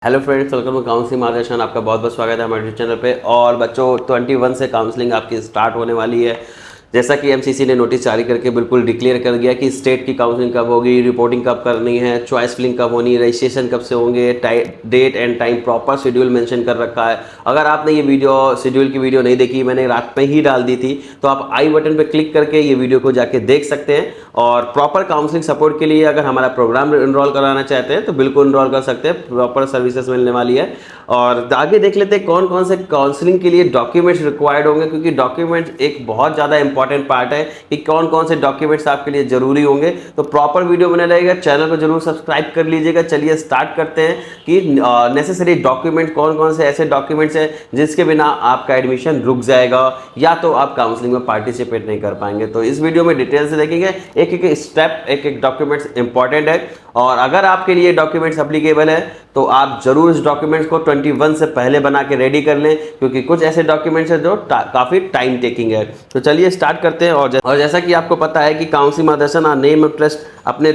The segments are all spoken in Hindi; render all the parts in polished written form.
Hello friends, welcome to counselling मार्गदर्शन। आपका बहुत बहुत स्वागत है हमारे यूट्यूब चैनल पे। और बच्चों 21 से काउंसलिंग आपकी स्टार्ट होने वाली है। जैसा कि एमसीसी ने नोटिस जारी करके बिल्कुल डिक्लेयर कर दिया कि स्टेट की काउंसलिंग कब होगी, रिपोर्टिंग कब करनी है, चॉइस फिलिंग कब होनी है, रजिस्ट्रेशन कब से होंगे, date and time proper schedule mention कर रखा है। अगर आपने ये वीडियो शेड्यूल की वीडियो नहीं देखी, मैंने रात में ही डाल दी थी, तो आप आई बटन पर क्लिक करके ये वीडियो को जाके देख सकते हैं। और प्रॉपर काउंसलिंग सपोर्ट के लिए अगर हमारा प्रोग्राम इनरोल कराना चाहते हैं तो बिल्कुल इनरोल कर सकते हैं, प्रॉपर सर्विसेज मिलने वाली है। और आगे देख लेते हैं कौन कौन से काउंसलिंग के लिए डॉक्यूमेंट्स रिक्वायर्ड होंगे, क्योंकि डॉक्यूमेंट्स एक बहुत ज़्यादा इंपॉर्टेंट पार्ट है कि कौन कौन से डॉक्यूमेंट्स आपके लिए जरूरी होंगे। तो प्रॉपर वीडियो बने रहेगा, चैनल को जरूर सब्सक्राइब कर लीजिएगा। चलिए स्टार्ट करते हैं कि नेसेसरी डॉक्यूमेंट कौन कौन से ऐसे डॉक्यूमेंट्स हैं जिसके बिना आपका एडमिशन रुक जाएगा या तो आप काउंसलिंग में पार्टिसिपेट नहीं कर पाएंगे। तो इस वीडियो में डिटेल से देखेंगे, एक एक स्टेप, एक एक डॉक्यूमेंट्स इंपॉर्टेंट है। और अगर आपके लिए डॉक्यूमेंट्स अप्लीकेबल है तो आप जरूर इस डॉक्यूमेंट्स को 21 से पहले बना के रेडी कर लें, क्योंकि कुछ ऐसे डॉक्यूमेंट्स हैं जो काफ़ी टाइम टेकिंग है। तो चलिए स्टार्ट करते हैं। और जैसा कि आपको पता है कि काउंसलिंग मार्गदर्शन नेम ऑफ ट्रस्ट, अपने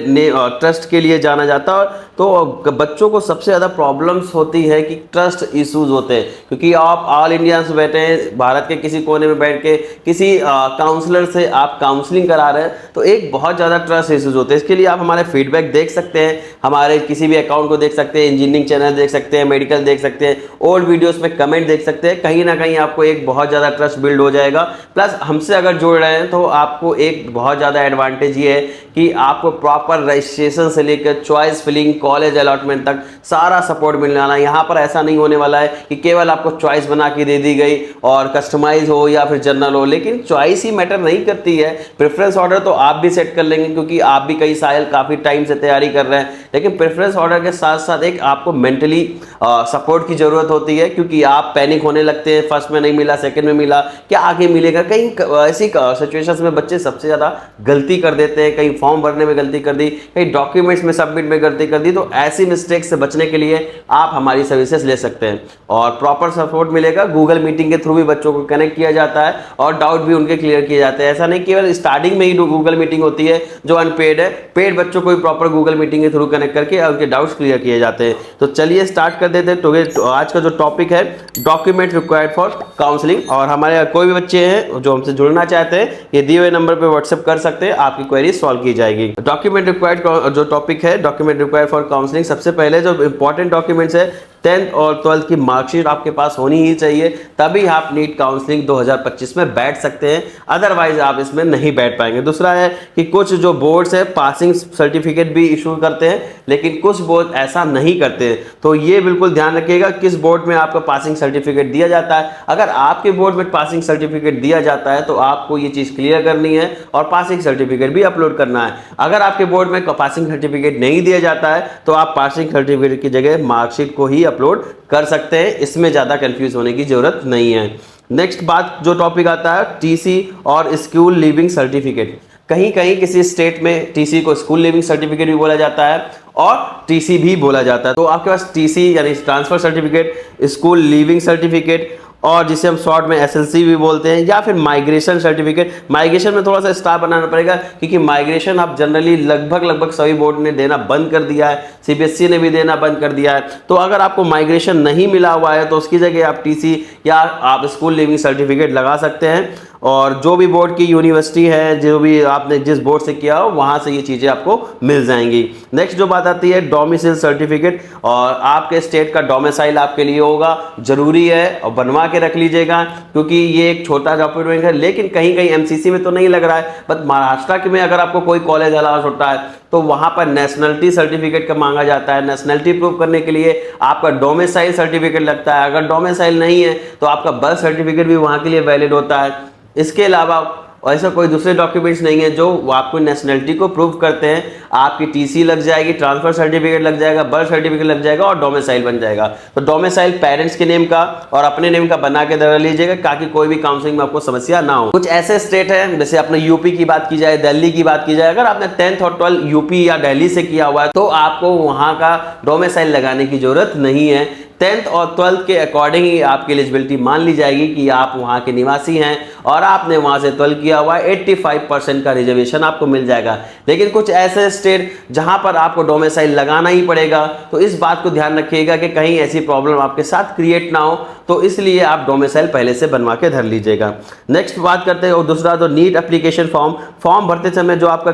ट्रस्ट के लिए जाना जाता है। तो बच्चों को सबसे ज़्यादा प्रॉब्लम्स होती है कि ट्रस्ट इश्यूज होते हैं, क्योंकि आप ऑल इंडिया से बैठे हैं, भारत के किसी कोने में बैठ के किसी काउंसलर से आप काउंसलिंग करा रहे हैं, तो एक बहुत ज़्यादा ट्रस्ट इश्यूज होते हैं। इसके लिए आप हमारे फीडबैक देख सकते हैं, हमारे किसी भी अकाउंट को देख सकते हैं, इंजीनियरिंग चैनल देख सकते हैं, मेडिकल देख सकते हैं, ओल्ड वीडियोस में कमेंट देख सकते हैं। कहीं ना कहीं आपको एक बहुत ज़्यादा ट्रस्ट बिल्ड हो जाएगा। प्लस हमसे अगर जुड़ रहे हैं तो आपको एक बहुत ज़्यादा एडवांटेज ये है कि आपको प्रॉपर रजिस्ट्रेशन से लेकर चॉइस फिलिंग, कॉलेज अलॉटमेंट तक सारा सपोर्ट मिलने वाला है। यहाँ पर ऐसा नहीं होने वाला है कि केवल आपको चॉइस बना के दे दी गई और कस्टमाइज हो या फिर जनरल हो, लेकिन चॉइस ही मैटर नहीं करती है। प्रेफरेंस ऑर्डर तो आप भी सेट कर लेंगे, क्योंकि आप भी कई साल काफ़ी टाइम से तैयारी कर रहे हैं, लेकिन प्रेफरेंस ऑर्डर के साथ साथ एक आपको मेंटली सपोर्ट की ज़रूरत होती है, क्योंकि आप पैनिक होने लगते हैं, फर्स्ट में नहीं मिला, सेकंड में मिला, क्या आगे मिलेगा। कहीं ऐसी सिचुएशंस में बच्चे सबसे ज़्यादा गलती कर देते हैं, कहीं फॉर्म भरने में गलती कर दी, कहीं डॉक्यूमेंट्स में सबमिट में गलती कर दी। तो ऐसी मिस्टेक से बचने के लिए आप हमारी सर्विसेज ले सकते हैं और प्रॉपर सपोर्ट मिलेगा। गूगल मीटिंग के थ्रू भी बच्चों को कनेक्ट किया जाता है और डाउट भी उनके क्लियर किए जाते हैं। ऐसा नहीं केवल स्टार्टिंग में ही गूगल मीटिंग होती है जो अनपेड है, पेड बच्चों को भी प्रॉपर गूगल मीटिंग के थ्रू कनेक्ट करके उनके डाउट्स क्लियर किए जाते हैं। तो चलिए स्टार्ट कर देते हैं। तो आज का जो टॉपिक है डॉक्यूमेंट रिक्वायर्ड फॉर काउंसलिंग, और हमारे कोई भी बच्चे हैं जो हमसे जुड़ना चाहते हैं, ये दिए हुए नंबर पर व्हाट्सएप कर सकते हैं, आपकी क्वेरी सॉल्व की जाएगी। डॉक्यूमेंट रिक्वायर्ड जो टॉपिक है डॉक्यूमेंट रिक्वायर्ड फॉर काउंसलिंग, सबसे पहले जो इंपॉर्टेंट डॉक्यूमेंट्स है 10th और 12th की मार्कशीट आपके पास होनी ही चाहिए, तभी आप नीट काउंसलिंग 2025 में बैठ सकते हैं, अदरवाइज आप इसमें नहीं बैठ पाएंगे। दूसरा है कि कुछ जो बोर्ड्स है पासिंग सर्टिफिकेट भी इशू करते हैं, लेकिन कुछ बोर्ड ऐसा नहीं करते हैं। तो ये बिल्कुल ध्यान रखिएगा किस बोर्ड में आपका पासिंग सर्टिफिकेट दिया जाता है। अगर आपके बोर्ड में पासिंग सर्टिफिकेट दिया जाता है तो आपको ये चीज़ क्लियर करनी है और पासिंग सर्टिफिकेट भी अपलोड करना है। अगर आपके बोर्ड में पासिंग सर्टिफिकेट नहीं दिया जाता है तो आप पासिंग सर्टिफिकेट की जगह मार्कशीट को ही अपलोड कर सकते हैं, इसमें ज़्यादा कंफ्यूज होने की ज़रूरत नहीं है। नेक्स्ट बात जो टॉपिक आता है टीसी और स्कूल लिविंग सर्टिफिकेट। कहीं कहीं किसी स्टेट में टीसी को स्कूल लिविंग सर्टिफिकेट भी बोला जाता है और टीसी भी बोला जाता है। तो आपके पास टीसी यानी transfer certificate, school leaving certificate, और जिसे हम शॉर्ट में एसएलसी भी बोलते हैं, या फिर माइग्रेशन सर्टिफिकेट। माइग्रेशन में थोड़ा सा स्टाफ बनाना पड़ेगा, क्योंकि माइग्रेशन आप जनरली लगभग सभी बोर्ड ने देना बंद कर दिया है, सीबीएसई ने भी देना बंद कर दिया है। तो अगर आपको माइग्रेशन नहीं मिला हुआ है तो उसकी जगह आप टीसी या आप स्कूल लिविंग सर्टिफिकेट लगा सकते हैं। और जो भी बोर्ड की यूनिवर्सिटी है, जो भी आपने जिस बोर्ड से किया हो, वहाँ से ये चीज़ें आपको मिल जाएंगी। नेक्स्ट जो बात आती है डोमिसाइल सर्टिफिकेट, और आपके स्टेट का डोमिसाइल आपके लिए होगा, जरूरी है और बनवा के रख लीजिएगा, क्योंकि ये एक छोटा डॉक्यूमेंट है। लेकिन कहीं कहीं एमसीसी में तो नहीं लग रहा है, बट महाराष्ट्र के में अगर आपको कोई कॉलेज अलाउंस होता है तो वहाँ पर नेशनलिटी सर्टिफिकेट का मांगा जाता है। नेशनलिटी प्रूव करने के लिए आपका डोमिसाइल सर्टिफिकेट लगता है। अगर डोमिसाइल नहीं है तो आपका बर्थ सर्टिफिकेट भी वहाँ के लिए वैलिड होता है। इसके अलावा ऐसा कोई दूसरे डॉक्यूमेंट्स नहीं है जो आपको नेशनलिटी को प्रूव करते हैं। आपकी टीसी लग जाएगी, ट्रांसफर सर्टिफिकेट लग जाएगा, बर्थ सर्टिफिकेट लग जाएगा और डोमिसाइल बन जाएगा। तो डोमिसाइल पेरेंट्स के नेम का और अपने नेम का बना के धरा लीजिएगा, ताकि कोई भी काउंसलिंग में आपको समस्या ना हो। कुछ ऐसे स्टेट हैं, जैसे अपने यूपी की बात की जाए, दिल्ली की बात की जाए, अगर आपने 10th और 12th यूपी या दिल्ली से किया हुआ है तो आपको वहाँ का डोमिसाइल लगाने की जरूरत नहीं है, 10th और 12th के अकॉर्डिंग ही आपकी एलिजिबिलिटी मान ली जाएगी कि आप वहाँ के निवासी हैं और आपने वहाँ से 12 किया हुआ है। 85% का रिजर्वेशन आपको मिल जाएगा। लेकिन कुछ ऐसे स्टेट जहाँ पर आपको डोमिसाइल लगाना ही पड़ेगा, तो इस बात को ध्यान रखिएगा कि कहीं ऐसी प्रॉब्लम आपके साथ क्रिएट ना हो, तो इसलिए आप डोमिसाइल पहले से बनवा के धर लीजिएगा। नेक्स्ट बात करते हैं और दूसरा तो नीट एप्लीकेशन फॉर्म भरते समय जो आपका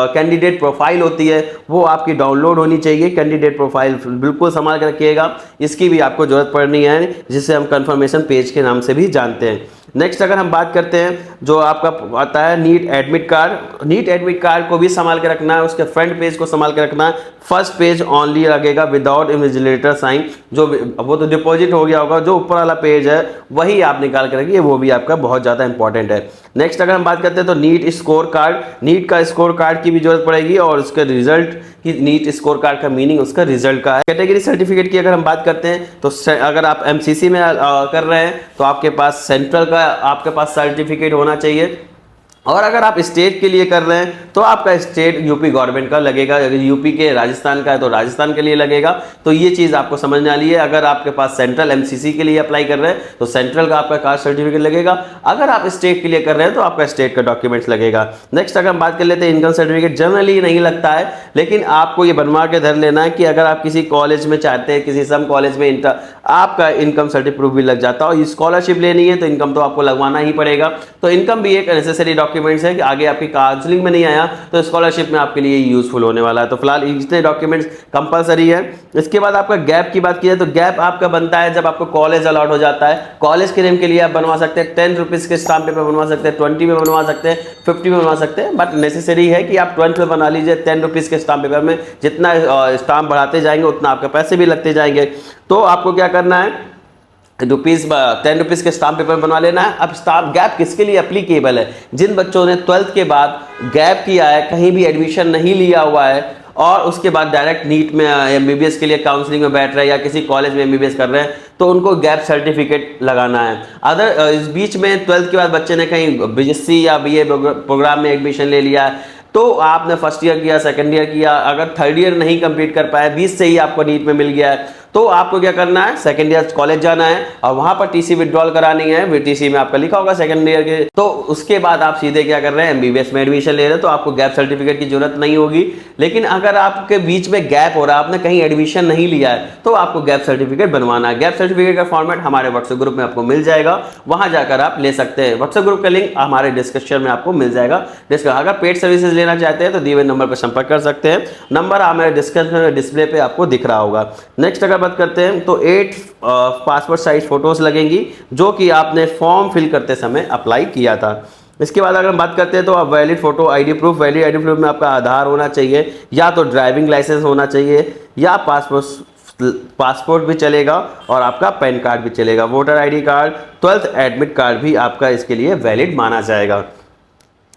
कैंडिडेट प्रोफाइल होती है वो आपकी डाउनलोड होनी चाहिए। कैंडिडेट प्रोफाइल बिल्कुल संभाल के रखिएगा, इसकी भी आपको जरूरत पड़नी है, जिसे हम कंफर्मेशन पेज के नाम से भी जानते हैं। नेक्स्ट अगर हम बात करते हैं जो आपका आता है NEET admit card, NEET admit card को भी संभाल के रखना है, उसके फ्रंट पेज को संभाल के रखना है। फर्स्ट पेज ओनली लगेगा विदाउट इन्विजिलेटर साइन, जो वो तो डिपॉजिट हो गया होगा, जो ऊपर वाला पेज है वही आप निकाल के रखिए, वो भी आपका बहुत ज़्यादा इंपॉर्टेंट है। नेक्स्ट अगर हम बात करते हैं तो नीट स्कोर कार्ड, नीट का स्कोर कार्ड की भी जरूरत पड़ेगी और उसके रिजल्ट की, नीट स्कोर कार्ड का मीनिंग उसका रिजल्ट का है। कैटेगरी सर्टिफिकेट की अगर हम बात करते हैं तो अगर आप एमसीसी में कर रहे हैं तो आपके पास सेंट्रल का आपके पास सर्टिफिकेट होना चाहिए, और अगर आप स्टेट के लिए कर रहे हैं तो आपका स्टेट यूपी गवर्नमेंट का लगेगा। अगर यूपी के राजस्थान का है तो राजस्थान के लिए लगेगा। तो ये चीज़ आपको समझना ली है। अगर आपके पास सेंट्रल एमसीसी के लिए अप्लाई कर रहे हैं तो सेंट्रल का आपका कास्ट सर्टिफिकेट लगेगा। अगर आप स्टेट के लिए कर रहे हैं तो आपका स्टेट का डॉक्यूमेंट्स लगेगा। नेक्स्ट अगर हम बात कर लेते हैं इनकम सर्टिफिकेट, जनरली नहीं लगता है, लेकिन आपको ये बनवा के धर लेना है कि अगर आप किसी कॉलेज में चाहते हैं, किसी सम कॉलेज में आपका इनकम सर्टिफिकेट प्रूफ भी लग जाता है और स्कॉलरशिप लेनी है तो इनकम तो आपको लगवाना ही पड़ेगा। तो इनकम भी एक नेसेसरी डॉक्यूमेंट्स है कि आगे आपकी काउंसलिंग में नहीं आया तो स्कॉलरशिप में आपके लिए यूजफुल होने वाला है। तो फिलहाल इतने डॉक्यूमेंट्स कंपलसरी है। इसके बाद आपका गैप की बात की जाए तो गैप आपका बनता है जब आपको कॉलेज अलॉट हो जाता है। कॉलेज के नेम के लिए आप बनवा सकते हैं 10 रुपीज़ के स्टाम्प पेपर बनवा सकते हैं, 20 में बनवा सकते हैं, 50 में बनवा सकते हैं, बट नेसेसरी है कि आप 20 में बना लीजिए। 10 रुपीज़ के स्टाम्प पेपर में जितना स्टाम्प बढ़ाते जाएंगे उतना आपके पैसे भी लगते जाएंगे। तो आपको क्या करना है, 10 रुपीज़ के स्टाम्प पेपर बनवा लेना है। अब स्टाम्प गैप किसके लिए एप्लीकेबल है? जिन बच्चों ने 12th के बाद गैप किया है, कहीं भी एडमिशन नहीं लिया हुआ है और उसके बाद डायरेक्ट नीट में एमबीबीएस के लिए काउंसलिंग में बैठ रहे हैं या किसी कॉलेज में एमबीबीएस कर रहे हैं, तो उनको गैप सर्टिफिकेट लगाना है। अदर इस बीच में 12th के बाद बच्चे ने कहीं बीएससी या बीए प्रोग्राम में एडमिशन ले लिया है, तो आपने फर्स्ट ईयर किया, सेकंड ईयर किया, अगर थर्ड ईयर नहीं कंप्लीट कर पाए, 20 से ही आपको नीट में मिल गया है, तो आपको क्या करना है, सेकंड ईयर कॉलेज जाना है और वहां पर टीसी विड्रॉल करानी है। वीटीसी में आपका लिखा होगा सेकंड ईयर के, तो उसके बाद आप सीधे क्या कर रहे हैं, एमबीबीएस में एडमिशन ले रहे हैं, तो आपको गैप सर्टिफिकेट की जरूरत नहीं होगी। लेकिन अगर आपके बीच में गैप हो रहा है, आपने कहीं एडमिशन नहीं लिया है, तो आपको गैप सर्टिफिकेट बनवाना है। गैप सर्टिफिकेट का फॉर्मेट हमारे व्हाट्सएप ग्रुप में आपको मिल जाएगा, वहां जाकर आप ले सकते हैं। व्हाट्सएप ग्रुप का लिंक हमारे डिस्क्रिप्शन में आपको मिल जाएगा। अगर पेड सर्विसेज लेना चाहते हैं तो दिए हुए नंबर पर संपर्क कर सकते हैं। नंबर हमारे डिस्क्रिप्शन में डिस्प्ले पे आपको दिख रहा होगा। नेक्स्ट अगर बात करते हैं तो 8 पासपोर्ट साइज फोटोज लगेंगी जो कि आपने फॉर्म फिल करते समय अप्लाई किया था। इसके बाद अगर हम बात करते हैं तो आप valid photo ID proof, valid ID proof में आपका आधार होना चाहिए, या तो ड्राइविंग लाइसेंस होना चाहिए, या पासपोर्ट भी चलेगा और आपका पैन कार्ड भी चलेगा। Voter ID card, 12th admit card भी आपका इसके लिए वैलिड माना जाएगा।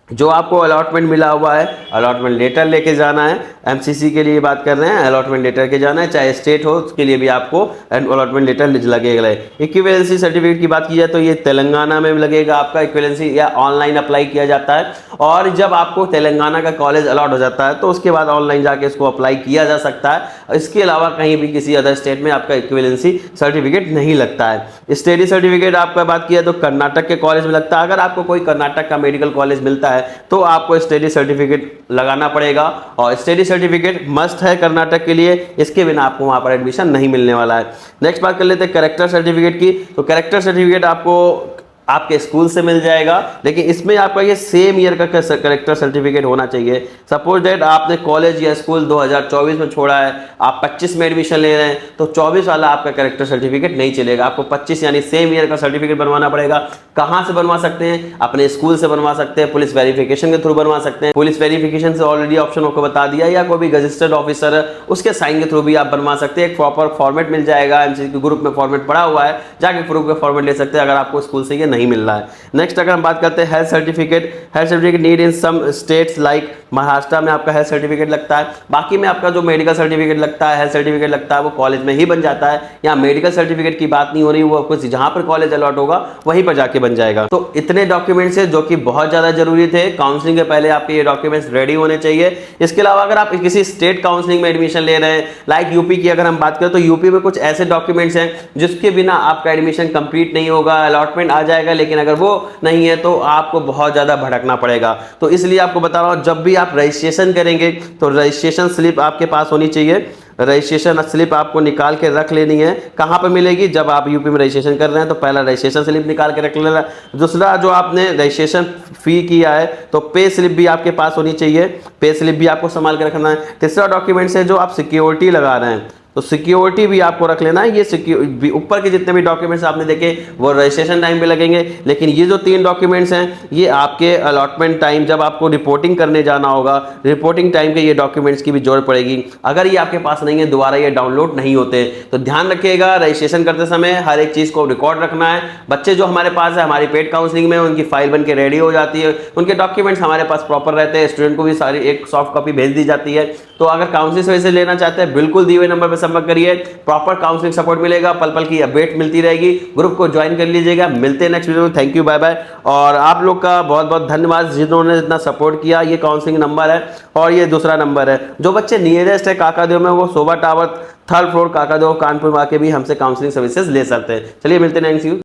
जो आपको अलॉटमेंट मिला हुआ है, अलॉटमेंट लेटर लेके जाना है। एमसीसी के लिए बात कर रहे हैं, अलॉटमेंट लेटर के जाना है, चाहे स्टेट हो उसके लिए भी आपको अलॉटमेंट लेटर लगेगा। इक्विवेलेंसी सर्टिफिकेट की बात की जाए तो ये तेलंगाना में लगेगा आपका इक्विवेलेंसी, या ऑनलाइन अप्लाई किया जाता है। और जब आपको तेलंगाना का कॉलेज अलॉट हो जाता है तो उसके बाद ऑनलाइन जाके इसको अप्लाई किया जा सकता है। इसके अलावा कहीं भी किसी अदर स्टेट में आपका इक्विवेलेंसी सर्टिफिकेट नहीं लगता है। स्टडी सर्टिफिकेट आपका बात किया तो कर्नाटक के कॉलेज में लगता है। अगर आपको कोई कर्नाटक का मेडिकल कॉलेज मिलता है तो आपको स्टडी सर्टिफिकेट लगाना पड़ेगा, और स्टडी सर्टिफिकेट मस्ट है कर्नाटक के लिए, इसके बिना आपको वहां पर एडमिशन नहीं मिलने वाला है। नेक्स्ट बात कर लेते हैं कैरेक्टर सर्टिफिकेट की। तो कैरेक्टर सर्टिफिकेट आपको आपके स्कूल से मिल जाएगा, लेकिन इसमें आपका ये सेम ईयर का कैरेक्टर सर्टिफिकेट होना चाहिए। सपोज दैट आपने कॉलेज या स्कूल 2024 में छोड़ा है, आप 25 में एडमिशन ले रहे हैं, तो 24 वाला आपका कैरेक्टर सर्टिफिकेट नहीं चलेगा, आपको 25 यानी सेम ईयर का सर्टिफिकेट बनवाना पड़ेगा। कहाँ से बनवा सकते हैं? अपने स्कूल से बनवा सकते हैं, पुलिस वेरिफिकेशन के थ्रू बनवा सकते हैं। पुलिस वेरिफिकेशन से ऑलरेडी ऑप्शन आपको बता दिया, या कोई भी गजिस्टर्ड ऑफिसर है उसके साइन के थ्रू भी आप बनवा सकते हैं। एक प्रॉपर फॉर्मेट मिल जाएगा, एमसीसी के ग्रुप में फॉर्मेट पड़ा हुआ है, जाके प्रूफ का फॉर्मेट ले सकते हैं अगर आपको स्कूल से ये नहीं मिल रहा है। नेक्स्ट अगर हम बात करते हैं health certificate need in some states like Maharashtra में आपका हेल्थ सर्टिफिकेट लगता है, बाकी में आपका जो मेडिकल सर्टिफिकेट लगता है, हेल्थ सर्टिफिकेट लगता है, वो कॉलेज में ही बन जाता है। यहाँ मेडिकल सर्टिफिकेट की बात नहीं हो रही, वो कुछ जहां पर कॉलेज अलॉट होगा वहीं पर जाके बन जाएगा। तो इतने डॉक्यूमेंट्स है जो कि बहुत ज्यादा जरूरी थे, काउंसलिंग के पहले आपके ये डॉक्यूमेंट्स रेडी होने चाहिए। इसके अलावा अगर आप किसी स्टेट काउंसलिंग में एडमिशन ले रहे हैं, लाइक यूपी की अगर हम बात करें, तो यूपी में कुछ ऐसे डॉक्यूमेंट्स हैं जिसके बिना आपका एडमिशन कंप्लीट नहीं होगा। अलॉटमेंट आ जाएगा, लेकिन अगर वो नहीं है तो आपको बहुत ज्यादा भटकना पड़ेगा। तो इसलिए आपको बता रहा हूं, जब भी आप रजिस्ट्रेशन करेंगे तो रजिस्ट्रेशन स्लिप आपके पास होनी चाहिए। रजिस्ट्रेशन स्लिप आपको निकाल के रख लेनी है। कहाँ पर मिलेगी? जब आप यूपी में रजिस्ट्रेशन कर रहे हैं तो पहला रजिस्ट्रेशन स्लिप निकाल के रख लेना। दूसरा, जो आपने रजिस्ट्रेशन फी किया है तो पे स्लिप भी आपके पास होनी चाहिए, पे स्लिप भी आपको संभाल के रखना है। तीसरा डॉक्यूमेंट्स है जो आप सिक्योरिटी लगा रहे हैं, तो सिक्योरिटी भी आपको रख लेना है। ये ऊपर के जितने भी डॉक्यूमेंट्स आपने देखे वो रजिस्ट्रेशन टाइम पे लगेंगे, लेकिन ये जो 3 डॉक्यूमेंट्स हैं ये आपके अलॉटमेंट टाइम, जब आपको रिपोर्टिंग करने जाना होगा, रिपोर्टिंग टाइम के ये डॉक्यूमेंट्स की भी जरूरत पड़ेगी। अगर ये आपके पास नहीं है, दोबारा ये डाउनलोड नहीं होते। तो ध्यान रखिएगा, रजिस्ट्रेशन करते समय हर एक चीज़ को रिकॉर्ड रखना है। बच्चे जो हमारे पास है, हमारी पेड काउंसलिंग में उनकी फाइल बन के रेडी हो जाती है, उनके डॉक्यूमेंट्स हमारे पास प्रॉपर रहते हैं, स्टूडेंट को भी सारी एक सॉफ्ट कॉपी भेज दी जाती है। तो अगर काउंसलिंग सर्विसेज लेना चाहते हैं, बिल्कुल दिए हुए नंबर पर संपर्क करिए, प्रॉपर काउंसलिंग सपोर्ट मिलेगा, पल पल की अपडेट मिलती रहेगी। ग्रुप को ज्वाइन कर लीजिएगा। मिलते हैं नेक्स्ट वीडियो में। Thank you, bye bye. और आप लोग का बहुत बहुत धन्यवाद जिन्होंने इतना सपोर्ट किया। ये काउंसलिंग नंबर है और ये दूसरा नंबर है। जो बच्चे नियरेस्ट है काकादेव में, वो Shobha tower 3rd floor Kakadeo Kanpur में आके भी हमसे काउंसलिंग सर्विसेज ले सकते हैं। चलिए मिलते हैं नेक्स्ट वीडियो।